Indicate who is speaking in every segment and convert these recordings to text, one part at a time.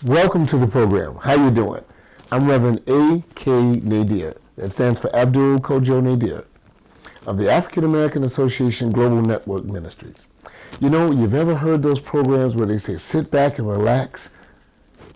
Speaker 1: Welcome to the program. How you doing? I'm Reverend A.K. Nadir. That stands for Abdul Kojo Nadir of the African American Association Global Network Ministries. You know, you've ever heard those programs where they say sit back and relax?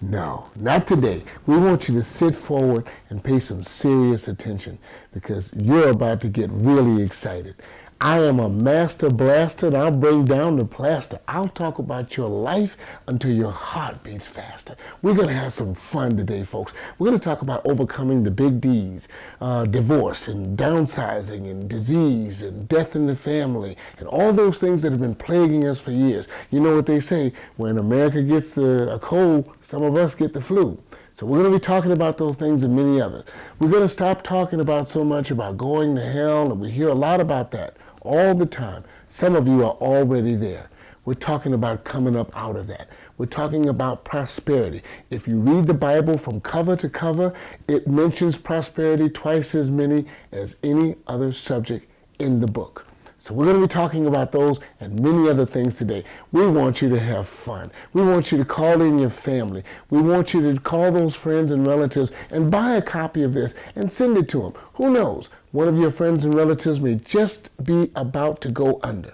Speaker 1: No, not today. We want you to sit forward and pay some serious attention because you're about to get really excited. I am a master blaster and I'll bring down the plaster. I'll talk about your life until your heart beats faster. We're going to have some fun today, folks. We're going to talk about overcoming the big D's, divorce and downsizing and disease and death in the family and all those things that have been plaguing us for years. You know what they say, when America gets a cold, some of us get the flu. So we're going to be talking about those things and many others. We're going to stop talking about so much about going to hell, and we hear a lot about that all the time. Some of you are already there. We're talking about coming up out of that. We're talking about prosperity. If you read the Bible from cover to cover, it mentions prosperity twice as many as any other subject in the book. So we're going to be talking about those and many other things today. We want you to have fun. We want you to call in your family. We want you to call those friends and relatives and buy a copy of this and send it to them. Who knows? One of your friends and relatives may just be about to go under.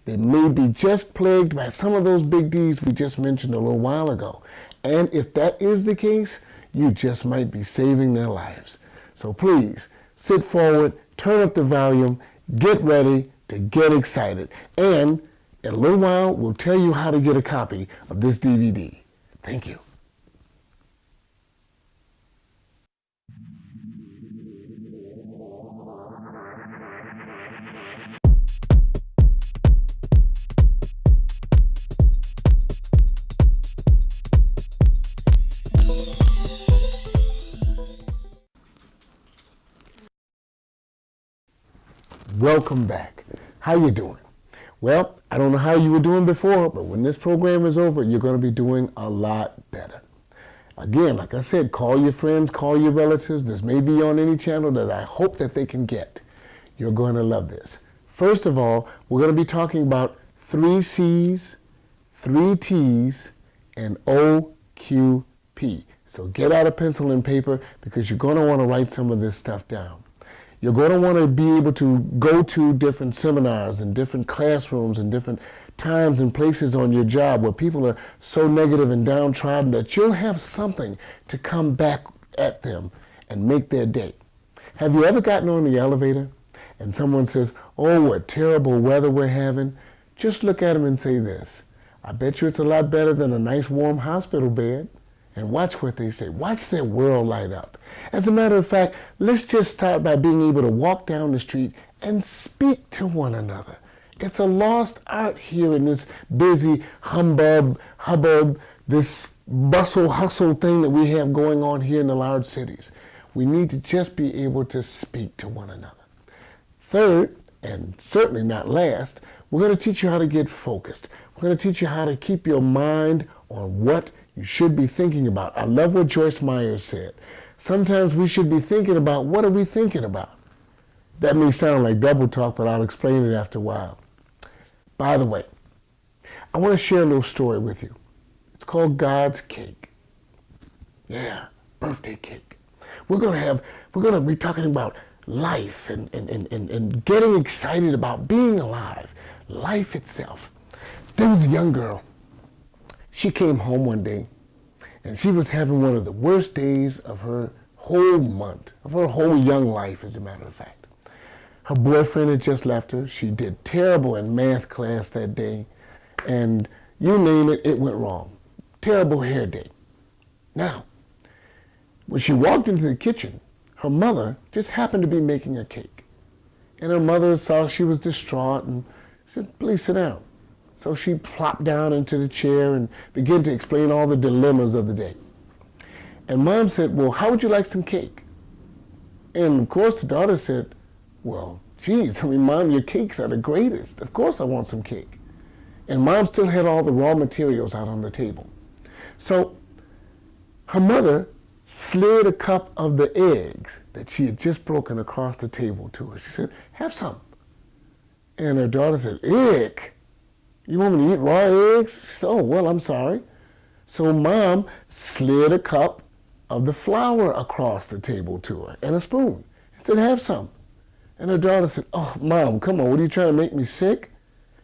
Speaker 1: They may be just plagued by some of those big D's we just mentioned a little while ago. And if that is the case, you just might be saving their lives. So please, sit forward, turn up the volume, get ready to get excited. And in a little while, we'll tell you how to get a copy of this DVD. Thank you. Welcome back. How you doing? Well, I don't know how you were doing before, but when this program is over, you're going to be doing a lot better. Again, like I said, call your friends, call your relatives. This may be on any channel that I hope that they can get. You're going to love this. First of all, we're going to be talking about 3 C's, 3 T's, and OQP. So get out a pencil and paper because you're going to want to write some of this stuff down. You're going to want to be able to go to different seminars and different classrooms and different times and places on your job where people are so negative and downtrodden that you'll have something to come back at them and make their day. Have you ever gotten on the elevator and someone says, "Oh, what terrible weather we're having"? Just look at them and say this: "I bet you it's a lot better than a nice warm hospital bed." And watch what they say. Watch their world light up. As a matter of fact, let's just start by being able to walk down the street and speak to one another. It's a lost art here in this busy hubbub, this bustle, hustle thing that we have going on here in the large cities. We need to just be able to speak to one another. Third, and certainly not last, we're going to teach you how to get focused. We're going to teach you how to keep your mind on what you should be thinking about. I love what Joyce Meyer said. Sometimes we should be thinking about what are we thinking about. That may sound like double talk, but I'll explain it after a while. By the way, I want to share a little story with you. It's called God's Cake. Yeah, birthday cake. We're going to be talking about life and getting excited about being alive, life itself. There was a young girl. She came home one day, and she was having one of the worst days of her whole month, of her whole young life, as a matter of fact. Her boyfriend had just left her. She did terrible in math class that day, and you name it, it went wrong. Terrible hair day. Now, when she walked into the kitchen, her mother just happened to be making a cake. And her mother saw she was distraught and said, "Please sit down." So she plopped down into the chair and began to explain all the dilemmas of the day. And Mom said, "Well, how would you like some cake?" And of course the daughter said, "Well, geez, Mom, your cakes are the greatest. Of course I want some cake." And Mom still had all the raw materials out on the table. So her mother slid a cup of the eggs that she had just broken across the table to her. She said, "Have some." And her daughter said, "Ick. You want me to eat raw eggs?" She said, "Oh, well, I'm sorry." So Mom slid a cup of the flour across the table to her and a spoon and said, have some. And her daughter said, oh, Mom, come on, what are you trying to make me sick?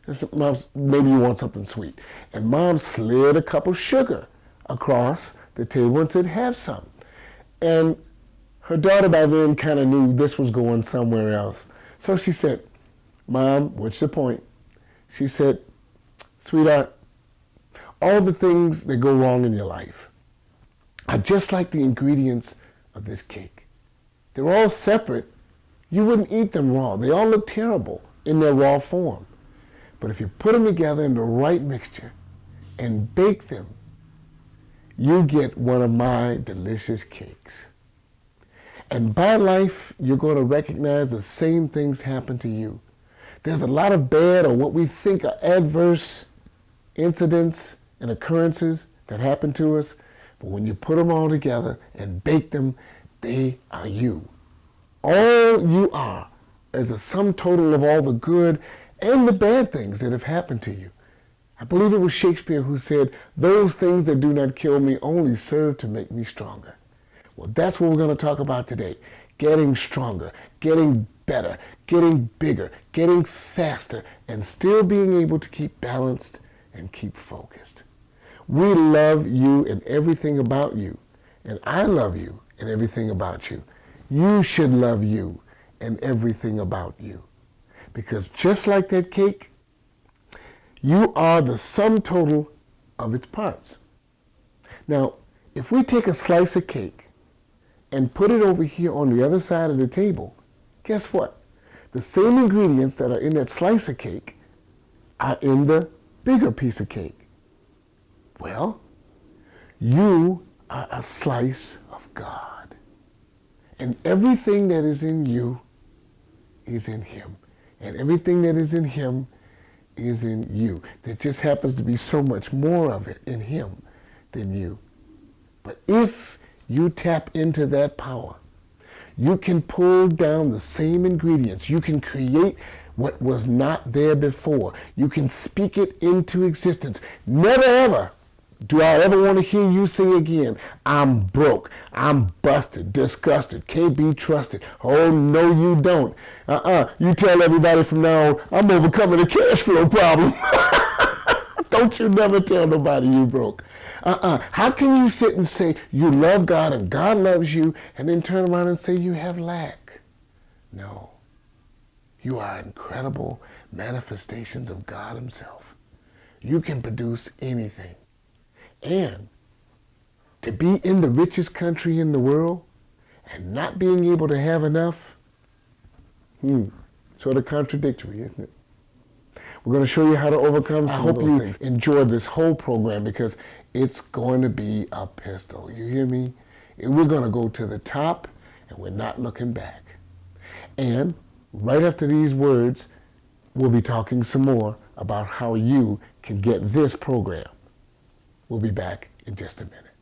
Speaker 1: I said, Mom, maybe you want something sweet. And Mom slid a cup of sugar across the table and said, have some. And her daughter by then kind of knew this was going somewhere else. So she said, Mom, what's the point? She said, sweetheart, all the things that go wrong in your life are just like the ingredients of this cake. They're all separate. You wouldn't eat them raw. They all look terrible in their raw form. But if you put them together in the right mixture and bake them, you get one of my delicious cakes. And by life, you're going to recognize the same things happen to you. There's a lot of bad or what we think are adverse incidents and occurrences that happen to us. But when you put them all together and bake them, they are you. All you are is a sum total of all the good and the bad things that have happened to you. I believe it was Shakespeare who said, those things that do not kill me only serve to make me stronger. Well, that's what we're going to talk about today. Getting stronger, getting better, getting bigger, getting faster, and still being able to keep balanced and keep focused. We love you and everything about you, and I love you and everything about you. You should love you and everything about you. Because just like that cake, you are the sum total of its parts. Now, if we take a slice of cake and put it over here on the other side of the table, guess what? The same ingredients that are in that slice of cake are in the bigger piece of cake. Well, you are a slice of God. And everything that is in you is in Him. And everything that is in Him is in you. There just happens to be so much more of it in Him than you. But if you tap into that power, you can pull down the same ingredients. You can create what was not there before. You can speak it into existence. Never ever do I ever want to hear you say again, I'm broke, I'm busted, disgusted, can't be trusted. Oh, no, you don't. You tell everybody from now on, I'm overcoming a cash flow problem. Don't you never tell nobody you broke. How can you sit and say you love God and God loves you and then turn around and say you have lack? No. You are incredible manifestations of God Himself. You can produce anything. And to be in the richest country in the world and not being able to have enough, sort of contradictory, isn't it? We're going to show you how to overcome some of those things. Enjoy this whole program because it's going to be a pistol. You hear me? We're going to go to the top and we're not looking back. And right after these words, we'll be talking some more about how you can get this program. We'll be back in just a minute.